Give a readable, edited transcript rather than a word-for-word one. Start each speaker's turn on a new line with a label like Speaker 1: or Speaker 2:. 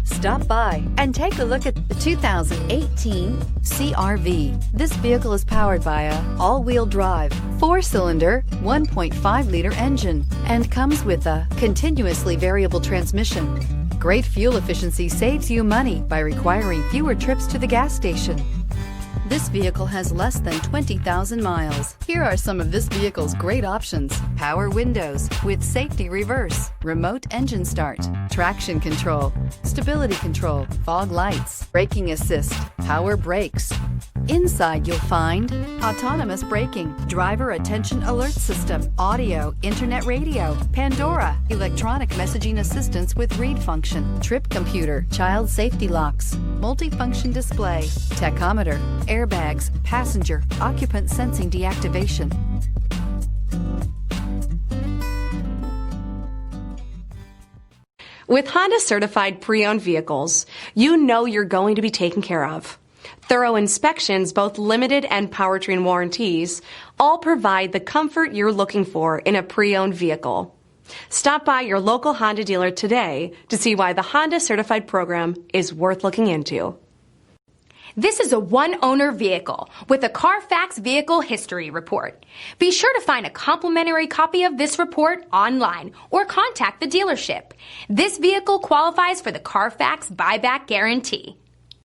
Speaker 1: Stop by and take a look at the 2018 CR-V. This vehicle is powered by a all-wheel drive, 4-cylinder, 1.5-liter engine and comes with a continuously variable transmission. Great fuel efficiency saves you money by requiring fewer trips to the gas station. This vehicle has less than 20,000 miles. Here are some of this vehicle's great options: power windows with safety reverse, remote engine start, traction control, stability control, fog lights, braking assist, power brakes. Inside you'll find autonomous braking, driver attention alert system, audio, internet radio, Pandora, electronic messaging assistance with read function, trip computer, child safety locks, multifunction display, tachometer, airbags, passenger, occupant sensing deactivation.
Speaker 2: With Honda certified pre-owned vehicles, you know you're going to be taken care of. Thorough inspections, both limited and powertrain warranties, all provide the comfort you're looking for in a pre-owned vehicle. Stop by your local Honda dealer today to see why the Honda certified program is worth looking into.
Speaker 3: This is a one-owner vehicle with a Carfax Vehicle History Report. Be sure to find a complimentary copy of this report online or contact the dealership. This vehicle qualifies for the Carfax Buyback Guarantee.